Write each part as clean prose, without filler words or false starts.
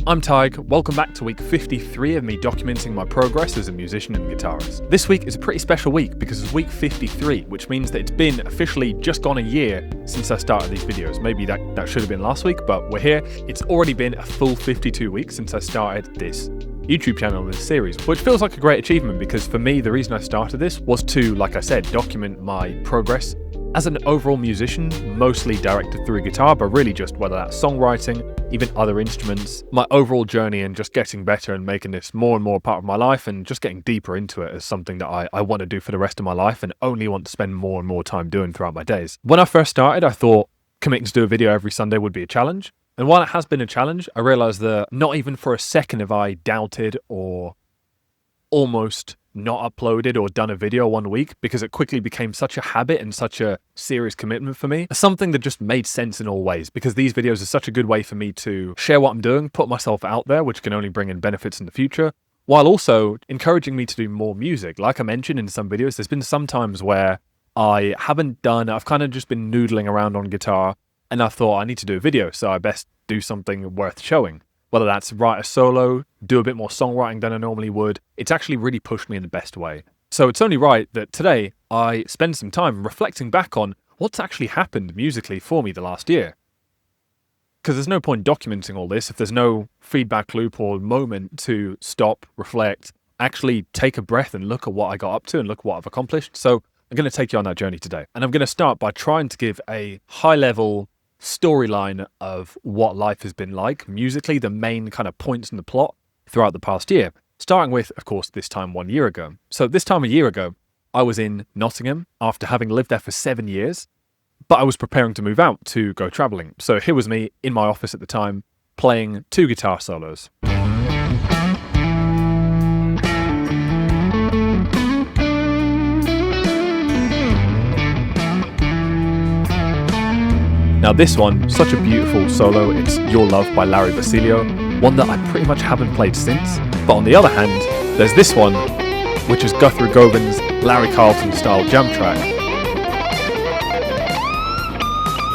I'm Tig, welcome back to week 53 of me documenting my progress as a musician and guitarist. This week is a pretty special week because it's week 53, which means that it's been officially just gone a year since I started these videos. Maybe that should have been last week, but we're here. It's already been a full 52 weeks since I started this YouTube channel in this series, which feels like a great achievement because for me, the reason I started this was to, like I said, document my progress as an overall musician, mostly directed through guitar, but really just whether that's songwriting, even other instruments, my overall journey and just getting better and making this more and more a part of my life and just getting deeper into it as something that I want to do for the rest of my life and only want to spend more and more time doing throughout my days. When I first started, I thought committing to do a video every Sunday would be a challenge. And while it has been a challenge, I realized that not even for a second have I doubted or almost not uploaded or done a video one week because it quickly became such a habit and such a serious commitment for me. Something that just made sense in all ways because these videos are such a good way for me to share what I'm doing, put myself out there, which can only bring in benefits in the future, while also encouraging me to do more music. Like I mentioned in some videos, there's been some times where I've kind of just been noodling around on guitar and I thought I need to do a video, so I best do something worth showing. Whether that's write a solo, do a bit more songwriting than I normally would, it's actually really pushed me in the best way. So it's only right that today I spend some time reflecting back on what's actually happened musically for me the last year. Because there's no point documenting all this if there's no feedback loop or moment to stop, reflect, actually take a breath and look at what I got up to and look at what I've accomplished. So I'm going to take you on that journey today. And I'm going to start by trying to give a high-level storyline of what life has been like musically, the main kind of points in the plot throughout the past year, starting with, of course, this time 1 year ago. So this time a year ago, I was in Nottingham after having lived there for 7 years, but I was preparing to move out to go traveling. So here was me in my office at the time, playing 2 guitar solos. Now this one, such a beautiful solo, it's Your Love by Larry Basilio, one that I pretty much haven't played since. But on the other hand, there's this one, which is Guthrie Govan's Larry Carlton style jam track,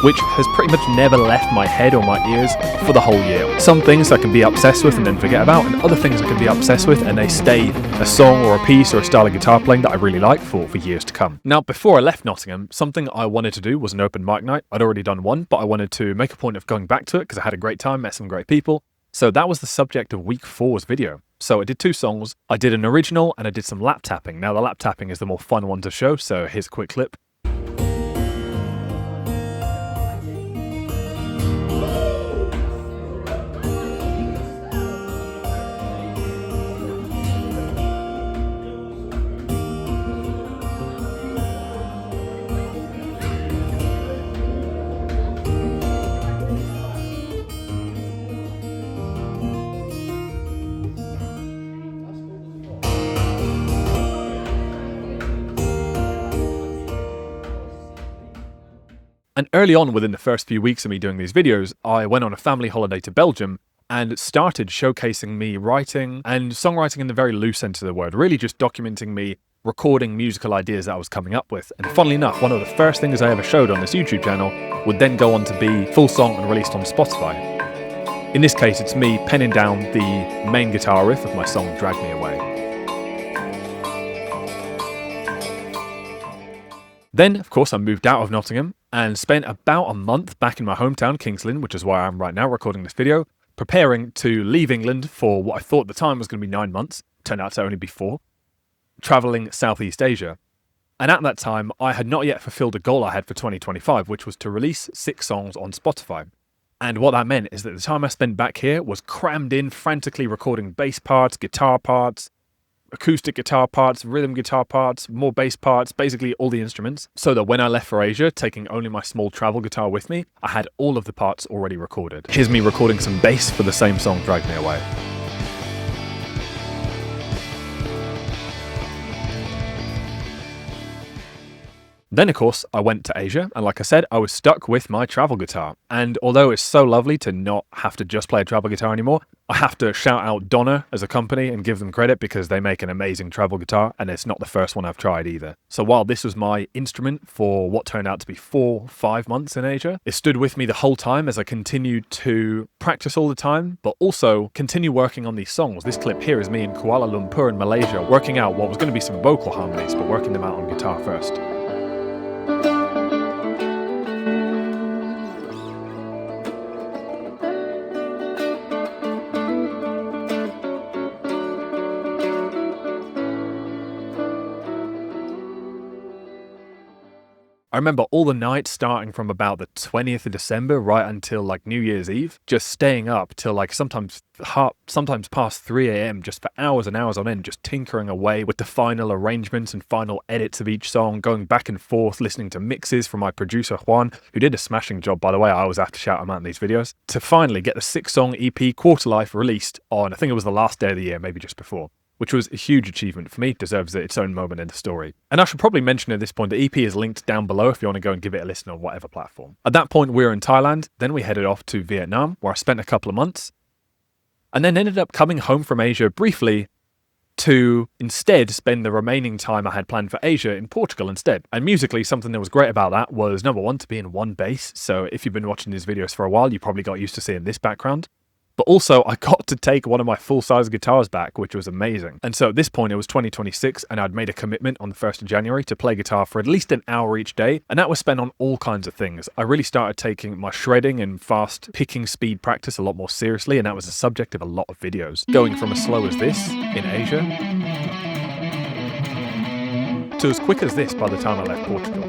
which has pretty much never left my head or my ears for the whole year. Some things I can be obsessed with and then forget about, and other things I can be obsessed with and they stay a song or a piece or a style of guitar playing that I really like for years to come. Now, before I left Nottingham, something I wanted to do was an open mic night. I'd already done one, but I wanted to make a point of going back to it because I had a great time, met some great people. So that was the subject of week 4's video. So I did 2 songs. I did an original and I did some lap tapping. Now the lap tapping is the more fun one to show, so here's a quick clip. And early on within the first few weeks of me doing these videos, I went on a family holiday to Belgium and started showcasing me writing and songwriting in the very loose sense of the word, really just documenting me recording musical ideas that I was coming up with. And funnily enough, one of the first things I ever showed on this YouTube channel would then go on to be full song and released on Spotify. In this case, it's me penning down the main guitar riff of my song Drag Me Away. Then, of course, I moved out of Nottingham and spent about a month back in my hometown, King's Lynn, which is where I am right now recording this video, preparing to leave England for what I thought at the time was going to be 9 months, turned out to only be 4, traveling Southeast Asia. And at that time, I had not yet fulfilled a goal I had for 2025, which was to release 6 songs on Spotify. And what that meant is that the time I spent back here was crammed in, frantically recording bass parts, guitar parts, acoustic guitar parts, rhythm guitar parts, more bass parts, basically all the instruments, so that when I left for Asia, taking only my small travel guitar with me, I had all of the parts already recorded. Here's me recording some bass for the same song, Drag Me Away. Then, of course, I went to Asia, and like I said, I was stuck with my travel guitar. And although it's so lovely to not have to just play a travel guitar anymore, I have to shout out Donner as a company and give them credit because they make an amazing travel guitar, and it's not the first one I've tried either. So while this was my instrument for what turned out to be 4-5 months in Asia, it stood with me the whole time as I continued to practice all the time, but also continue working on these songs. This clip here is me in Kuala Lumpur in Malaysia, working out what was going to be some vocal harmonies, but working them out on guitar first. I remember all the nights starting from about the 20th of December right until like New Year's Eve, just staying up till like sometimes past 3 a.m. just for hours and hours on end, just tinkering away with the final arrangements and final edits of each song, going back and forth, listening to mixes from my producer Juan, who did a smashing job, by the way. I always have to shout him out in these videos, to finally get the 6-song EP Quarter Life released on, I think it was the last day of the year, maybe just before, which was a huge achievement for me, deserves its own moment in the story. And I should probably mention at this point, the EP is linked down below if you want to go and give it a listen on whatever platform. At that point, we were in Thailand, then we headed off to Vietnam, where I spent a couple of months, and then ended up coming home from Asia briefly to instead spend the remaining time I had planned for Asia in Portugal instead. And musically, something that was great about that was, number one, to be in one bass. So if you've been watching these videos for a while, you probably got used to seeing this background. But also, I got to take one of my full-size guitars back, which was amazing. And so at this point, it was 2026, and I'd made a commitment on the 1st of January to play guitar for at least an hour each day, and that was spent on all kinds of things. I really started taking my shredding and fast picking speed practice a lot more seriously, and that was the subject of a lot of videos. Going from as slow as this in Asia to as quick as this by the time I left Portugal.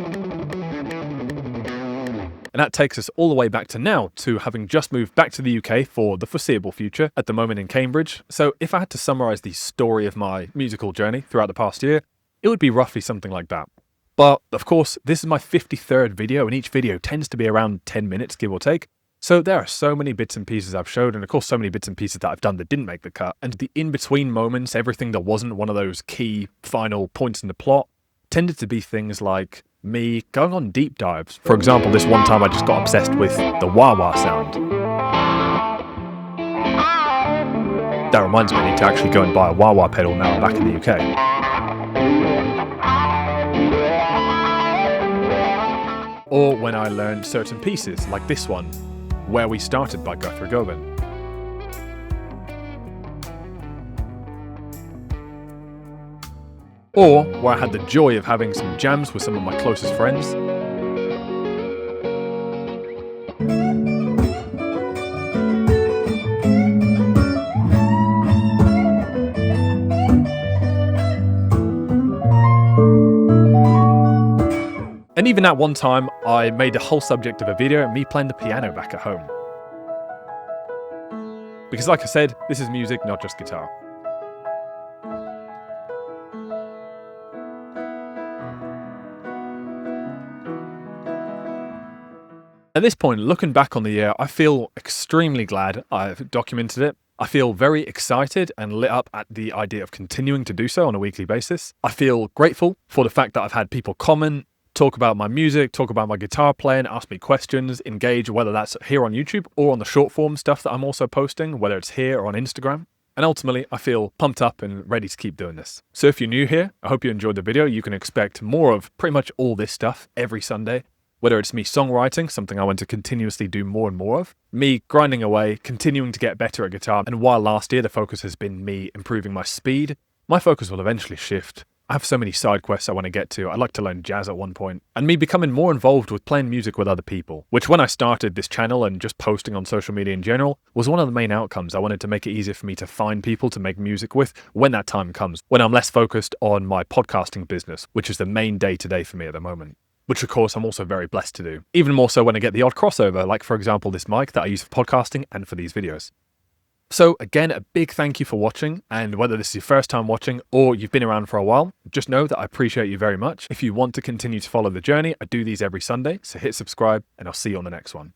And that takes us all the way back to now, to having just moved back to the UK for the foreseeable future, at the moment in Cambridge. So if I had to summarise the story of my musical journey throughout the past year, it would be roughly something like that. But of course, this is my 53rd video, and each video tends to be around 10 minutes, give or take. So there are so many bits and pieces I've showed, and of course so many bits and pieces that I've done that didn't make the cut. And the in-between moments, everything that wasn't one of those key final points in the plot, tended to be things like me going on deep dives. For example, this one time I just got obsessed with the wah-wah sound. That reminds me I need to actually go and buy a wah-wah pedal now I'm back in the UK. Or when I learned certain pieces, like this one, Where We Started by Guthrie Govan. Or where I had the joy of having some jams with some of my closest friends. And even at one time, I made a whole subject of a video of me playing the piano back at home. Because like I said, this is music, not just guitar. At this point, looking back on the year, I feel extremely glad I've documented it. I feel very excited and lit up at the idea of continuing to do so on a weekly basis. I feel grateful for the fact that I've had people comment, talk about my music, talk about my guitar playing, ask me questions, engage, whether that's here on YouTube or on the short form stuff that I'm also posting, whether it's here or on Instagram. And ultimately, I feel pumped up and ready to keep doing this. So if you're new here, I hope you enjoyed the video. You can expect more of pretty much all this stuff every Sunday. Whether it's me songwriting, something I want to continuously do more and more of, me grinding away, continuing to get better at guitar, and while last year the focus has been me improving my speed, my focus will eventually shift. I have so many side quests I want to get to. I'd like to learn jazz at one point, and me becoming more involved with playing music with other people, which when I started this channel and just posting on social media in general, was one of the main outcomes. I wanted to make it easier for me to find people to make music with when that time comes, when I'm less focused on my podcasting business, which is the main day-to-day for me at the moment. Which of course I'm also very blessed to do. Even more so when I get the odd crossover, like for example this mic that I use for podcasting and for these videos. So again, a big thank you for watching, and whether this is your first time watching or you've been around for a while, just know that I appreciate you very much. If you want to continue to follow the journey, I do these every Sunday, so hit subscribe and I'll see you on the next one.